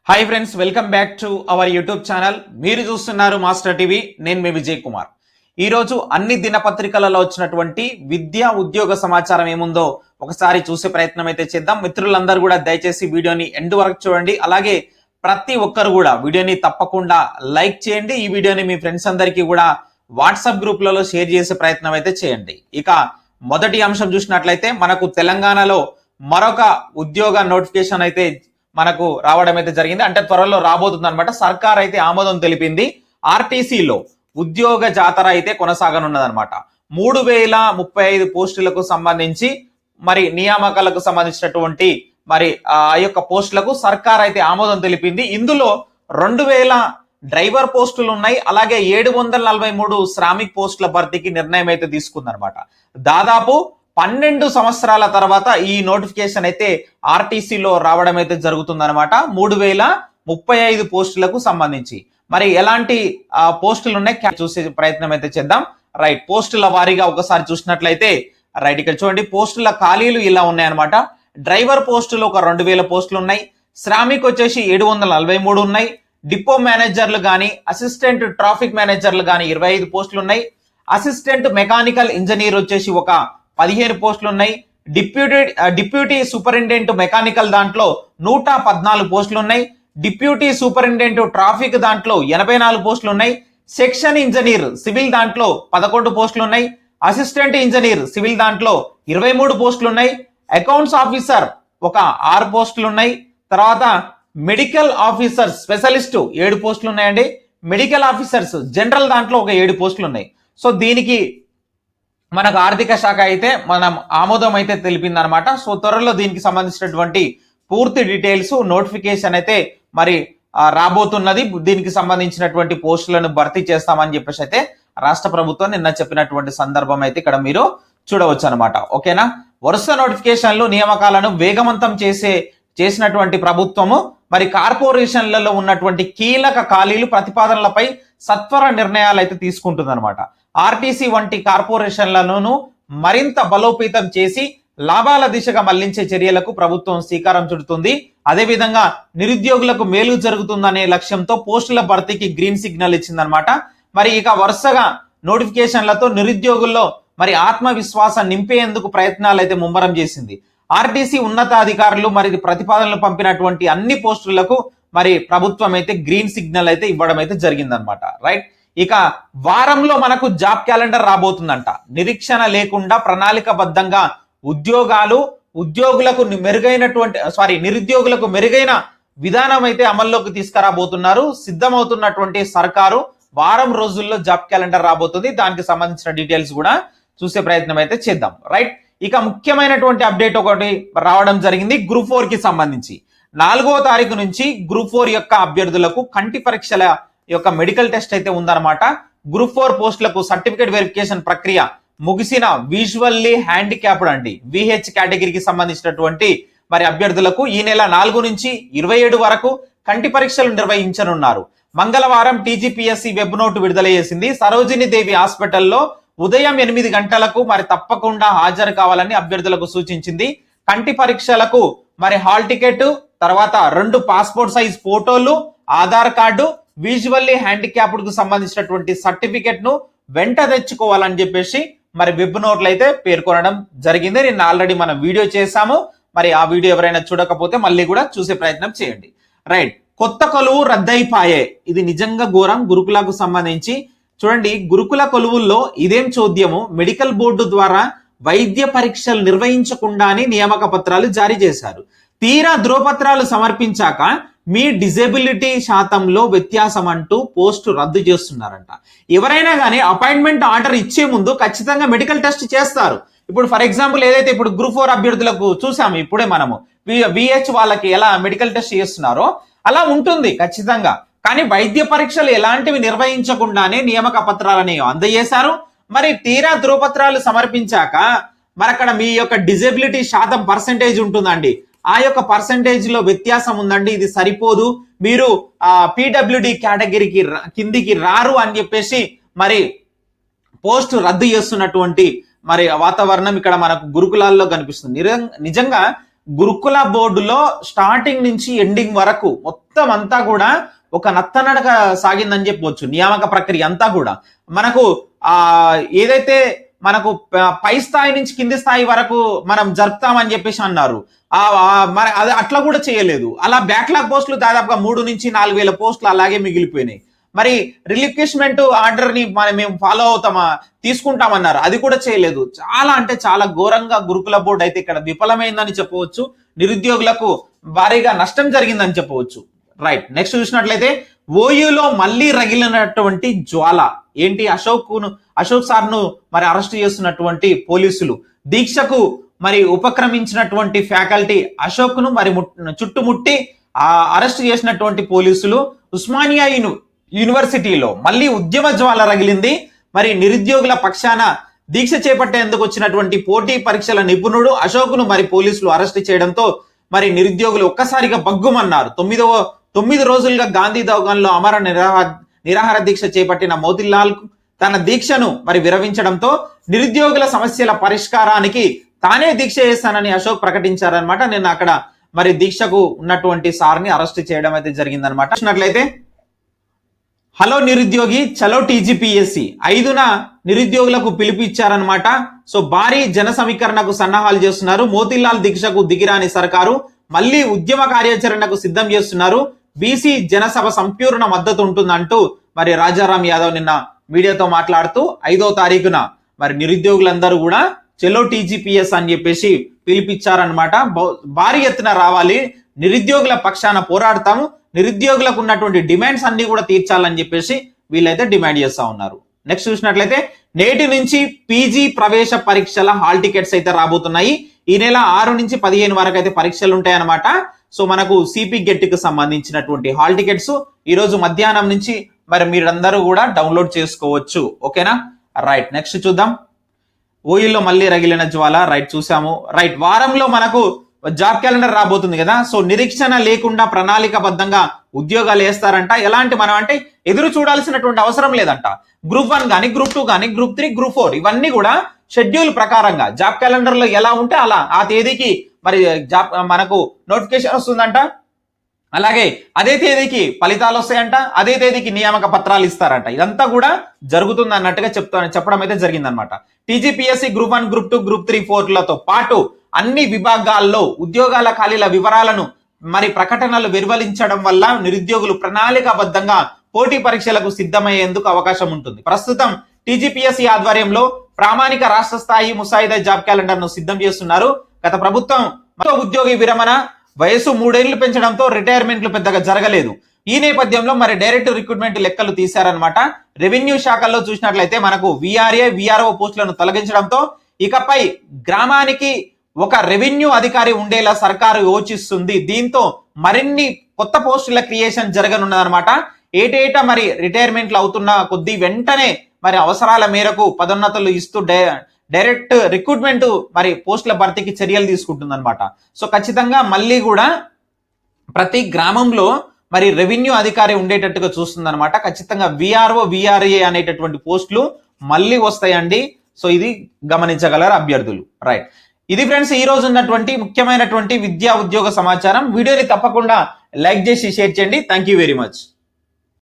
Hi friends, welcome back to our YouTube channel. మీరు చూస్తున్నారు master TV. నేను మీ విజయ్ కుమార్. ఈరోజు అన్ని దినపత్రికలలో వచ్చినటువంటి విద్యా ఉద్యోగ సమాచారం ఏముందో ఒకసారి చూసే ప్రయత్నం అయితే చేద్దాం. మిత్రులందరూ కూడా దయచేసి వీడియోని ఎండ్ వరకు చూడండి. అలాగే ప్రతి ఒక్కరు కూడా వీడియోని తప్పకుండా లైక్ చేయండి. ఈ వీడియోని మీ ఫ్రెండ్స్ అందరికీ కూడా వాట్సాప్ గ్రూప్లలో షేర్ చేసే ప్రయత్నం అయితే చేయండి. ఇక మొదటి అంశం చూసినట్లయితే మనకు తెలంగాణలో మరొక ఉద్యోగ నోటిఫికేషన్ అయితే మనకు రావడం అయితే జరిగింది. అంటే త్వరలో రాబోతుంది అనమాట. సర్కార్ అయితే ఆమోదం తెలిపింది. ఆర్టీసీలో ఉద్యోగ జాతర అయితే కొనసాగనున్నదనమాట. 3035 పోస్టులకు సంబంధించి మరి నియామకాలకు సంబంధించినటువంటి మరి ఆ యొక్క పోస్టులకు సర్కార్ అయితే ఆమోదం తెలిపింది. ఇందులో 2000 డ్రైవర్ పోస్టులు ఉన్నాయి. అలాగే 743 శ్రామిక్ పోస్టుల భర్తీకి నిర్ణయం అయితే తీసుకుందనమాట. దాదాపు 12 సంవత్సరాల తర్వాత ఈ నోటిఫికేషన్ అయితే ఆర్టీసీలో రావడం అయితే జరుగుతుందన్నమాట. 3035 పోస్టులకు సంబంధించి మరి ఎలాంటి పోస్టులు ఉన్నాయి చూసే ప్రయత్నం అయితే చేద్దాం. రైట్, పోస్టుల వారీగా ఒకసారి చూసినట్లయితే రైట్ ఇక్కడ చూడండి, పోస్టుల ఖాళీలు ఇలా ఉన్నాయన్నమాట. డ్రైవర్ పోస్టులు ఒక 2000 పోస్టులు ఉన్నాయి. శ్రామిక్ వచ్చేసి 743 ఉన్నాయి. డిపో మేనేజర్లు కానీ అసిస్టెంట్ ట్రాఫిక్ మేనేజర్లు కానీ 25 పోస్టులు ఉన్నాయి. అసిస్టెంట్ మెకానికల్ ఇంజనీర్ వచ్చేసి ఒక 15 పోస్టులు ఉన్నాయి. డిప్యూటీ సూపరింటెండెంట్ మెకానికల్ దాంట్లో 114 పోస్టులు ఉన్నాయి. డిప్యూటీ సూపరింటెండెంట్ ట్రాఫిక్ దాంట్లో 84 పోస్టులు ఉన్నాయి. సెక్షన్ ఇంజనీర్ సివిల్ దాంట్లో 11 పోస్టులు ఉన్నాయి. అసిస్టెంట్ ఇంజనీర్ సివిల్ దాంట్లో 23 పోస్టులు ఉన్నాయి. అకౌంట్స్ ఆఫీసర్ ఒక 6 పోస్టులు ఉన్నాయి. తర్వాత మెడికల్ ఆఫీసర్ స్పెషలిస్ట్ 7 పోస్టులు ఉన్నాయండి. మెడికల్ ఆఫీసర్స్ జనరల్ దాంట్లో ఒక 7 పోస్టులు ఉన్నాయి. సో దీనికి మనకు ఆర్థిక శాఖ అయితే మనం ఆమోదం అయితే తెలిపింది అనమాట. సో త్వరలో దీనికి సంబంధించినటువంటి పూర్తి డీటెయిల్స్ నోటిఫికేషన్ అయితే మరి రాబోతున్నది. దీనికి సంబంధించినటువంటి పోస్టులను భర్తీ చేస్తామని చెప్పేసి అయితే రాష్ట్ర ప్రభుత్వం నిన్న చెప్పినటువంటి సందర్భం అయితే ఇక్కడ మీరు చూడవచ్చు అనమాట. ఓకేనా, వరుస నోటిఫికేషన్లు నియామకాలను వేగవంతం చేసినటువంటి ప్రభుత్వము మరి కార్పొరేషన్లలో ఉన్నటువంటి కీలక ఖాళీలు ప్రతిపాదనలపై సత్వర నిర్ణయాలు అయితే తీసుకుంటుంది అనమాట. ఆర్టీసీ వంటి కార్పొరేషన్లను మరింత బలోపేతం చేసి లాభాల దిశగా మళ్లించే చర్యలకు ప్రభుత్వం శ్రీకారం చుడుతుంది. అదేవిధంగా నిరుద్యోగులకు మేలు జరుగుతుందనే లక్ష్యంతో పోస్టుల భర్తీకి గ్రీన్ సిగ్నల్ ఇచ్చిందనమాట. మరి ఇక వరుసగా నోటిఫికేషన్లతో నిరుద్యోగుల్లో మరి ఆత్మవిశ్వాసం నింపేందుకు ప్రయత్నాలు అయితే ముమ్మరం చేసింది. ఆర్టీసీ ఉన్నతాధికారులు మరి ప్రతిపాదనలు పంపినటువంటి అన్ని పోస్టులకు మరి ప్రభుత్వం అయితే గ్రీన్ సిగ్నల్ అయితే ఇవ్వడం అయితే జరిగిందనమాట. రైట్, ఇక వారంలో మనకు జాబ్ క్యాలెండర్ రాబోతుందంట. నిరీక్షణ లేకుండా ప్రణాళికబద్ధంగా నిరుద్యోగులకు మెరుగైన విధానం అయితే అమల్లోకి తీసుకురాబోతున్నారు. సిద్ధమవుతున్నటువంటి సర్కారు వారం రోజుల్లో జాబ్ క్యాలెండర్ రాబోతుంది. దానికి సంబంధించిన డీటెయిల్స్ కూడా చూసే ప్రయత్నం అయితే చేద్దాం. రైట్, ఇక ముఖ్యమైనటువంటి అప్డేట్ ఒకటి రావడం జరిగింది. గ్రూప్ 4 కి సంబంధించి 4వ తారీఖు నుంచి గ్రూప్ 4 యొక్క అభ్యర్థులకు కంటి పరీక్షల యొక్క మెడికల్ టెస్ట్ అయితే ఉందన్నమాట. గ్రూప్ 4 పోస్టులకు సర్టిఫికేట్ వెరిఫికేషన్ ప్రక్రియ ముగిసిన విజువల్లీ హ్యాండిక్యాప్డ్ అండి VH కేటగిరీకి సంబంధించినటువంటి మరి అభ్యర్థులకు ఈ నెల 4 నుంచి 27 వరకు కంటి పరీక్షలు నిర్వహించనున్నారు. మంగళవారం TGPSC వెబ్ నోట్ విడుదల చేసింది. సరోజిని దేవి హాస్పిటల్లో ఉదయం 8 గంటలకు మరి తప్పకుండా హాజరు కావాలని అభ్యర్థులకు సూచించింది. కంటి పరీక్షలకు మరి హాల్ టికెట్, తర్వాత 2 పాస్పోర్ట్ సైజ్ ఫోటోలు, ఆధార్ కార్డు, విజువల్లీ హ్యాండిక్యాప్డ్ కు సంబంధించినటువంటి సర్టిఫికెట్ ను వెంట తెచ్చుకోవాలని చెప్పేసి మరి వెబ్ నోట్లు అయితే పేర్కొనడం జరిగింది. నేను ఆల్రెడీ మనం వీడియో చేశాము. మరి ఆ వీడియో ఎవరైనా చూడకపోతే మళ్ళీ కూడా చూసే ప్రయత్నం చేయండి. రైట్, కొత్త కొలువు రద్దయిపాయే. ఇది నిజంగా ఘోరం. గురుకులకు సంబంధించి చూడండి, గురుకుల కొలువుల్లో ఇదేం చోద్యము. మెడికల్ బోర్డు ద్వారా వైద్య పరీక్షలు నిర్వహించకుండానే నియామక పత్రాలు జారీ చేశారు. తీరా ధ్రువపత్రాలు సమర్పించాక మీ డిజేబిలిటీ శాతంలో వ్యత్యాసం అంటూ పోస్టు రద్దు చేస్తున్నారంట. ఎవరైనా కానీ అపాయింట్మెంట్ ఆర్డర్ ఇచ్చే ముందు ఖచ్చితంగా మెడికల్ టెస్ట్ చేస్తారు. ఇప్పుడు ఫర్ ఎగ్జాంపుల్ ఏదైతే ఇప్పుడు గ్రూప్ 4 అభ్యర్థులకు చూసాము, ఇప్పుడే మనము VH వాళ్ళకి ఎలా మెడికల్ టెస్ట్ చేస్తున్నారో అలా ఉంటుంది ఖచ్చితంగా. కానీ వైద్య పరీక్షలు ఎలాంటివి నిర్వహించకుండానే నియామక పత్రాలని అందజేశారు. మరి తీరా ధ్రువపత్రాలు సమర్పించాక మరి అక్కడ మీ యొక్క డిజేబిలిటీ శాతం పర్సెంటేజ్ ఉంటుందండి. ఆ యొక్క పర్సెంటేజ్ లో వ్యత్యాసం ఉందండి, ఇది సరిపోదు, మీరు PWD కేటగిరీకి కిందికి రారు అని చెప్పేసి మరి పోస్ట్ రద్దు చేస్తున్నటువంటి మరి వాతావరణం ఇక్కడ మనకు గురుకులాల్లో కనిపిస్తుంది. నిజంగా గురుకుల బోర్డులో స్టార్టింగ్ నుంచి ఎండింగ్ వరకు మొత్తం అంతా కూడా ఒక నత్తనడక సాగిందని చెప్పవచ్చు. నియామక ప్రక్రియ అంతా కూడా మనకు ఏదైతే మనకు పై స్థాయి నుంచి కింది స్థాయి వరకు మనం జరుపుతామని చెప్పేసి అన్నారు. మరి అది అట్లా కూడా చేయలేదు. అలా బ్యాక్లాగ్ పోస్టులు దాదాపుగా 3 నుంచి 4,000 పోస్టులు అలాగే మిగిలిపోయినాయి. మరి రిలిక్విష్మెంట్ ఆర్డర్ ని మేము ఫాలో అవుతామా, తీసుకుంటామన్నారు, అది కూడా చేయలేదు. చాలా అంటే చాలా ఘోరంగా గురుకుల బోర్డు అయితే ఇక్కడ విఫలమైందని చెప్పవచ్చు. నిరుద్యోగులకు భారీగా నష్టం జరిగిందని చెప్పవచ్చు. రైట్, నెక్స్ట్ చూసినట్లయితే ఓయూలో మళ్ళీ రగిలినటువంటి జ్వాల ఏంటి? అశోక్ సార్ ను మరి అరెస్ట్ చేస్తున్నటువంటి పోలీసులు, దీక్షకు మరి ఉపక్రమించినటువంటి ఫ్యాకల్టీ అశోక్ ను మరి చుట్టుముట్టి అరెస్ట్ చేసినటువంటి పోలీసులు. ఉస్మానియా యూనివర్సిటీలో మళ్ళీ ఉద్యమ జ్వాల రగిలింది. మరి నిరుద్యోగుల పక్షాన దీక్ష చేపట్టేందుకు వచ్చినటువంటి పోటీ పరీక్షల నిపుణుడు అశోక్ ను మరి పోలీసులు అరెస్ట్ చేయడంతో మరి నిరుద్యోగులు ఒక్కసారిగా బగ్గుమన్నారు. 9 రోజులుగా గాంధీ దౌగాన్లో అమర నిరాహార దీక్ష చేపట్టిన మోతిలాల్ తన దీక్షను మరి విరమించడంతో నిరుద్యోగుల సమస్యల పరిష్కారానికి తానే దీక్ష చేస్తానని అశోక్ ప్రకటించారనమాట. నిన్న అక్కడ మరి దీక్షకు ఉన్నటువంటి సార్ని అరెస్ట్ చేయడం అయితే జరిగిందనమాట. చూసినట్లయితే హలో నిరుద్యోగి చలో టీజీపీఎస్సీ 5న నిరుద్యోగులకు పిలుపు ఇచ్చారనమాట. సో భారీ జన సమీకరణకు సన్నాహాలు చేస్తున్నారు. మోతిలాల్ దీక్షకు దిగిరాని సర్కారు మళ్ళీ ఉద్యమ కార్యాచరణకు సిద్ధం చేస్తున్నారు. బీసీ జనసభ సంపూర్ణ మద్దతు ఉంటుందంటూ మరి రాజారాం యాదవ్ నిన్న మీడియాతో మాట్లాడుతూ 5వ తారీఖున మరి నిరుద్యోగులందరూ కూడా చెలో టీజీపీఎస్ అని చెప్పేసి పిలిపించారనమాట. భారీ ఎత్తున రావాలి, నిరుద్యోగుల పక్షాన పోరాడతాము, నిరుద్యోగులకు ఉన్నటువంటి డిమాండ్స్ అన్ని కూడా తీర్చాలని చెప్పేసి వీళ్ళైతే డిమాండ్ చేస్తా ఉన్నారు. నెక్స్ట్ చూసినట్లయితే నేటి నుంచి పీజీ ప్రవేశ పరీక్షల హాల్ టికెట్స్ అయితే రాబోతున్నాయి. ఈ నెల 6 నుంచి 15 వరకు అయితే పరీక్షలు ఉంటాయన్నమాట. సో మనకు సిపి గెట్ కి సంబంధించినటువంటి హాల్ టికెట్స్ ఈ రోజు మధ్యాహ్నం నుంచి మరి మీరందరూ కూడా డౌన్లోడ్ చేసుకోవచ్చు. ఓకేనా? రైట్, నెక్స్ట్ చూద్దాం. ఓయిల్లో మళ్ళీ రగిలిన జ్వాల. రైట్, చూసాము. రైట్, వారంలో మనకు జాబ్ క్యాలెండర్ రాబోతుంది కదా. సో నిరీక్షణ లేకుండా ప్రణాళికబద్ధంగా ఉద్యోగాలు వేస్తారంట. ఎలాంటి మనం అంటే ఎదురు చూడాల్సినటువంటి అవసరం లేదంట. గ్రూప్ 1 కానీ, గ్రూప్ 2 కానీ, గ్రూప్ 3, గ్రూప్ 4 ఇవన్నీ కూడా షెడ్యూల్ ప్రకారంగా జాబ్ క్యాలెండర్ లో ఎలా ఉంటే అలా ఆ తేదీకి మరి జాబ్ మనకు నోటిఫికేషన్ వస్తుందంట. అలాగే అదే తేదీకి ఫలితాలు వస్తాయంట, అదే తేదీకి నియామక పత్రాలు ఇస్తారంట. ఇదంతా కూడా జరుగుతుంది అన్నట్టుగా చెప్పడం అయితే జరిగిందనమాట. టీజీపీఎస్సీ గ్రూప్ 1, గ్రూప్ 2, గ్రూప్ 3, 4లతో పాటు అన్ని విభాగాల్లో ఉద్యోగాల ఖాళీల వివరాలను మరి ప్రకటనలు వెలువరించడం వల్ల నిరుద్యోగులు ప్రణాళికాబద్ధంగా పోటీ పరీక్షలకు సిద్ధమయ్యేందుకు అవకాశం ఉంటుంది. ప్రస్తుతం టీజీపీఎస్సీ ఆధ్వర్యంలో ప్రామాణిక రాష్ట్ర స్థాయి ముసాయిదా జాబ్ క్యాలెండర్ ను సిద్ధం చేస్తున్నారు. గత ప్రభుత్వం ఉద్యోగి విరమణ వయసు 3 ఏళ్లు పెంచడంతో రిటైర్మెంట్లు పెద్దగా జరగలేదు. ఈ నేపథ్యంలో మరి డైరెక్ట్ రిక్రూట్మెంట్ లెక్కలు తీశారనమాట. రెవెన్యూ శాఖల్లో చూసినట్లయితే మనకు విఆర్ఏ, విఆర్ఓ పోస్టులను తొలగించడంతో ఇకపై గ్రామానికి ఒక రెవెన్యూ అధికారి ఉండేలా సర్కారు యోచిస్తుంది. దీంతో మరిన్ని కొత్త పోస్టుల క్రియేషన్ జరగనున్నదనమాట. ఏటేటా మరి రిటైర్మెంట్లు అవుతున్న కొద్దీ వెంటనే మరి అవసరాల మేరకు పదోన్నతులు ఇస్తూ డైరెక్ట్ రిక్రూట్మెంట్ మరి పోస్టుల భర్తీకి చర్యలు తీసుకుంటుంది అనమాట. సో ఖచ్చితంగా మళ్ళీ కూడా ప్రతి గ్రామంలో మరి రెవెన్యూ అధికారి ఉండేటట్టుగా చూస్తుంది అనమాట. ఖచ్చితంగా విఆర్ఓ, విఆర్ఏ అనేటటువంటి పోస్టులు మళ్ళీ వస్తాయండి. సో ఇది గమనించగలరు అభ్యర్థులు. రైట్, ఇది ఫ్రెండ్స్ ఈ రోజు ఉన్నటువంటి ముఖ్యమైనటువంటి విద్యా ఉద్యోగ సమాచారం. వీడియోని తప్పకుండా లైక్ చేసి షేర్ చేయండి. Thank you very much.